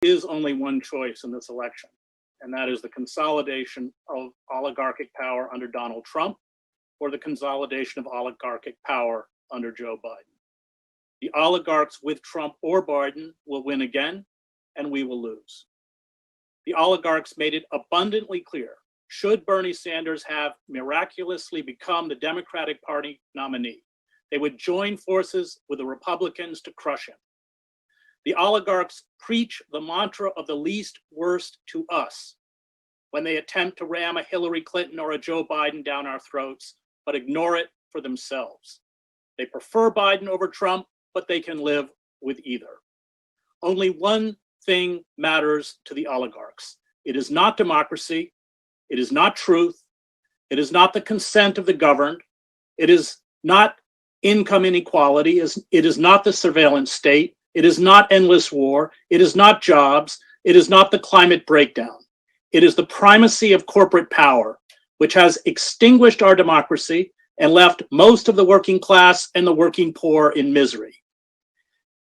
is only one choice in this election, and that is the consolidation of oligarchic power under Donald Trump or the consolidation of oligarchic power under Joe Biden. The oligarchs with Trump or Biden will win again, and we will lose. The oligarchs made it abundantly clear, should Bernie Sanders have miraculously become the Democratic Party nominee, they would join forces with the Republicans to crush him. The oligarchs preach the mantra of the least worst to us when they attempt to ram a Hillary Clinton or a Joe Biden down our throats, but ignore it for themselves. They prefer Biden over Trump, but they can live with either. Only one thing matters to the oligarchs. It is not democracy. It is not truth. It is not the consent of the governed. It is not income inequality. It is not the surveillance state. It is not endless war. It is not jobs. It is not the climate breakdown. It is the primacy of corporate power, which has extinguished our democracy and left most of the working class and the working poor in misery,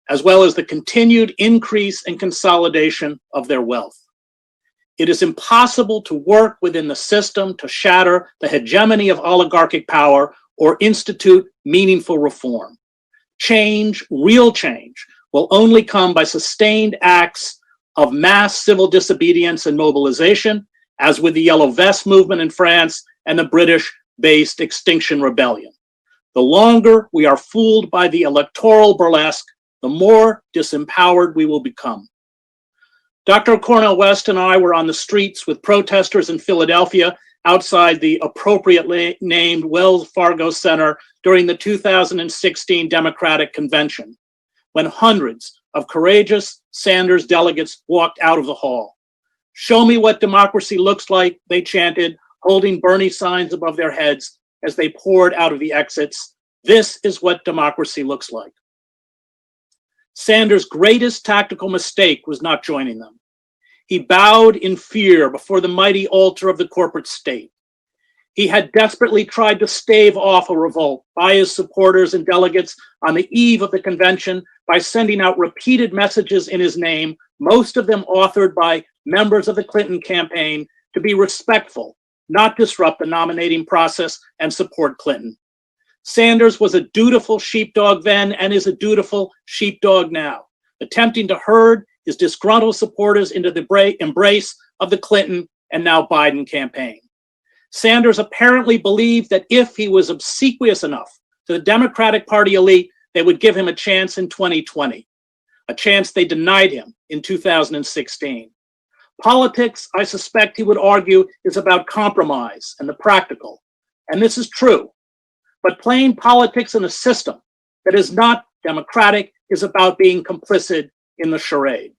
as well as the continued increase and consolidation of their wealth. It is impossible to work within the system to shatter the hegemony of oligarchic power or institute meaningful reform. Change, real change, will only come by sustained acts of mass civil disobedience and mobilization, as with the Yellow Vest movement in France and the British-based Extinction Rebellion. The longer we are fooled by the electoral burlesque, the more disempowered we will become. Dr. Cornel West and I were on the streets with protesters in Philadelphia outside the appropriately named Wells Fargo Center during the 2016 Democratic Convention, when hundreds of courageous Sanders delegates walked out of the hall. "Show me what democracy looks like," they chanted, holding Bernie signs above their heads as they poured out of the exits. "This is what democracy looks like." Sanders' greatest tactical mistake was not joining them. He bowed in fear before the mighty altar of the corporate state. He had desperately tried to stave off a revolt by his supporters and delegates on the eve of the convention by sending out repeated messages in his name, most of them authored by members of the Clinton campaign, to be respectful, not disrupt the nominating process, and support Clinton. Sanders was a dutiful sheepdog then and is a dutiful sheepdog now, attempting to herd his disgruntled supporters into the embrace of the Clinton and now Biden campaign. Sanders apparently believed that if he was obsequious enough to the Democratic Party elite, they would give him a chance in 2020, a chance they denied him in 2016. Politics, I suspect he would argue, is about compromise and the practical, and this is true. But playing politics in a system that is not democratic is about being complicit in the charade.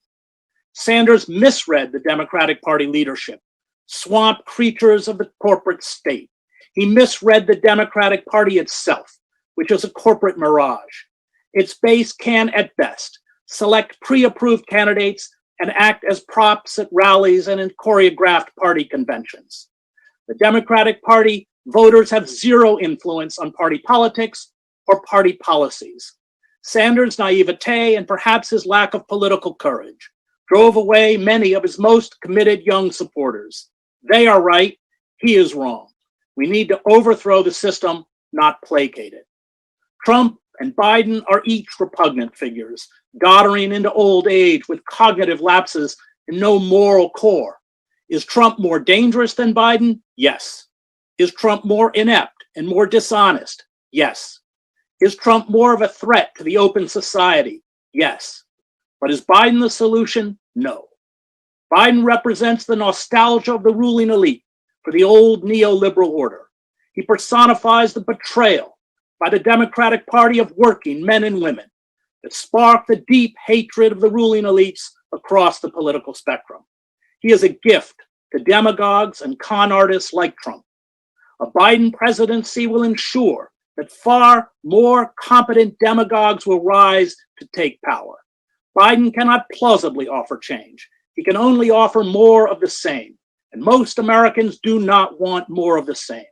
Sanders misread the Democratic Party leadership, swamp creatures of the corporate state. He misread the Democratic Party itself, which is a corporate mirage. Its base can, at best, select pre-approved candidates and act as props at rallies and in choreographed party conventions. The Democratic Party voters have zero influence on party politics or party policies. Sanders' naivete and perhaps his lack of political courage drove away many of his most committed young supporters. They are right, he is wrong. We need to overthrow the system, not placate it. Trump and Biden are each repugnant figures, doddering into old age with cognitive lapses and no moral core. Is Trump more dangerous than Biden? Yes. Is Trump more inept and more dishonest? Yes. Is Trump more of a threat to the open society? Yes. But is Biden the solution? No. Biden represents the nostalgia of the ruling elite for the old neoliberal order. He personifies the betrayal by the Democratic Party of working men and women that sparked the deep hatred of the ruling elites across the political spectrum. He is a gift to demagogues and con artists like Trump. A Biden presidency will ensure that far more competent demagogues will rise to take power. Biden cannot plausibly offer change. He can only offer more of the same, and most Americans do not want more of the same.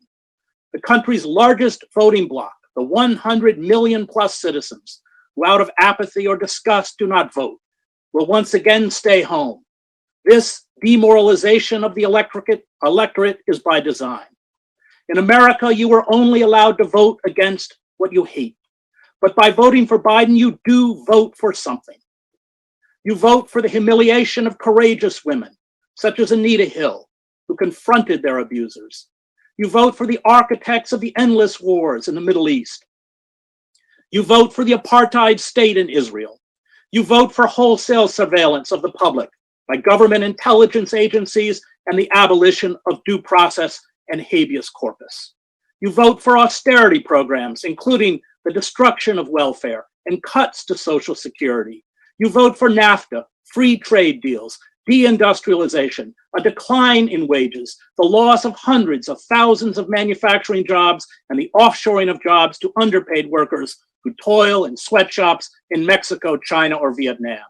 The country's largest voting bloc, the 100 million plus citizens who out of apathy or disgust do not vote, will once again stay home. This demoralization of the electorate is by design. In America, you are only allowed to vote against what you hate. But by voting for Biden, you do vote for something. You vote for the humiliation of courageous women, such as Anita Hill, who confronted their abusers. You vote for the architects of the endless wars in the Middle East. You vote for the apartheid state in Israel. You vote for wholesale surveillance of the public by government intelligence agencies and the abolition of due process and habeas corpus. You vote for austerity programs, including the destruction of welfare and cuts to Social Security. You vote for NAFTA, free trade deals, deindustrialization, a decline in wages, the loss of hundreds of thousands of manufacturing jobs, and the offshoring of jobs to underpaid workers who toil in sweatshops in Mexico, China, or Vietnam.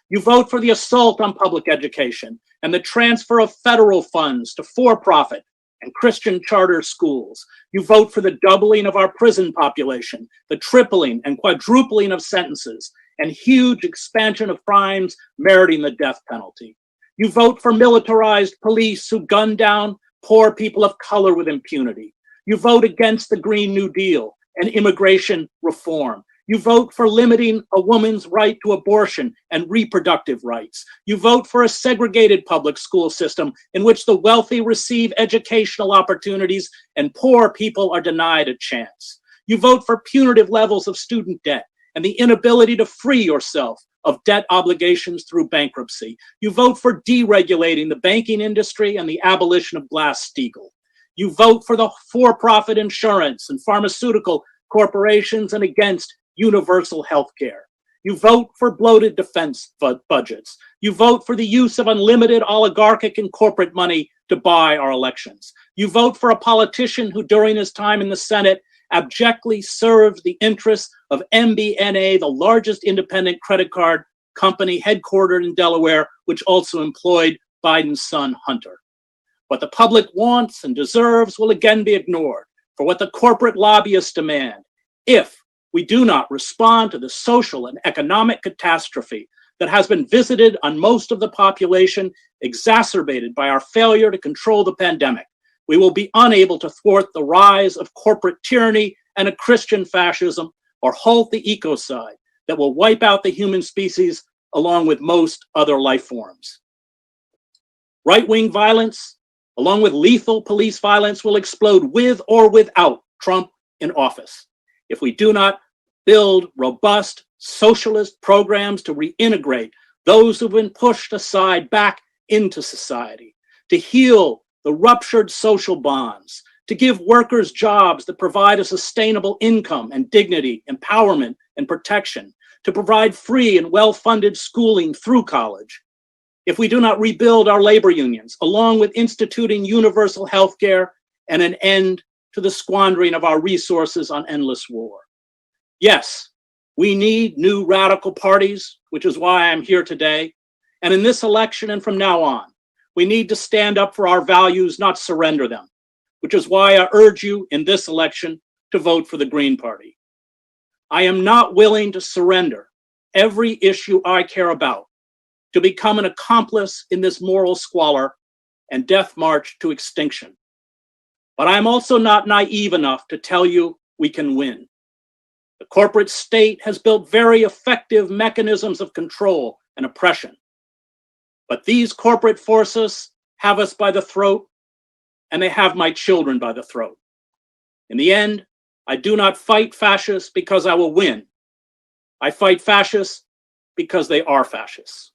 You vote for the assault on public education and the transfer of federal funds to for-profit and Christian charter schools. You vote for the doubling of our prison population, the tripling and quadrupling of sentences, and huge expansion of crimes meriting the death penalty. You vote for militarized police who gun down poor people of color with impunity. You vote against the Green New Deal and immigration reform. You vote for limiting a woman's right to abortion and reproductive rights. You vote for a segregated public school system in which the wealthy receive educational opportunities and poor people are denied a chance. You vote for punitive levels of student debt and the inability to free yourself of debt obligations through bankruptcy. You vote for deregulating the banking industry and the abolition of Glass-Steagall. You vote for the for-profit insurance and pharmaceutical corporations and against universal health care. You vote for bloated defense budgets. You vote for the use of unlimited oligarchic and corporate money to buy our elections. You vote for a politician who, during his time in the Senate, abjectly served the interests of MBNA, the largest independent credit card company headquartered in Delaware, which also employed Biden's son, Hunter. What the public wants and deserves will again be ignored for what the corporate lobbyists demand if we do not respond to the social and economic catastrophe that has been visited on most of the population, exacerbated by our failure to control the pandemic. We will be unable to thwart the rise of corporate tyranny and a Christian fascism or halt the ecocide that will wipe out the human species along with most other life forms. Right-wing violence, along with lethal police violence, will explode with or without Trump in office if we do not build robust socialist programs to reintegrate those who've been pushed aside back into society, to heal the ruptured social bonds, to give workers jobs that provide a sustainable income and dignity, empowerment and protection, to provide free and well-funded schooling through college. If we do not rebuild our labor unions, along with instituting universal health care and an end to the squandering of our resources on endless war. Yes, we need new radical parties, which is why I'm here today. And in this election and from now on, we need to stand up for our values, not surrender them, which is why I urge you in this election to vote for the Green Party. I am not willing to surrender every issue I care about to become an accomplice in this moral squalor and death march to extinction. But I'm also not naive enough to tell you we can win. The corporate state has built very effective mechanisms of control and oppression. But these corporate forces have us by the throat, and they have my children by the throat. In the end, I do not fight fascists because I will win. I fight fascists because they are fascists.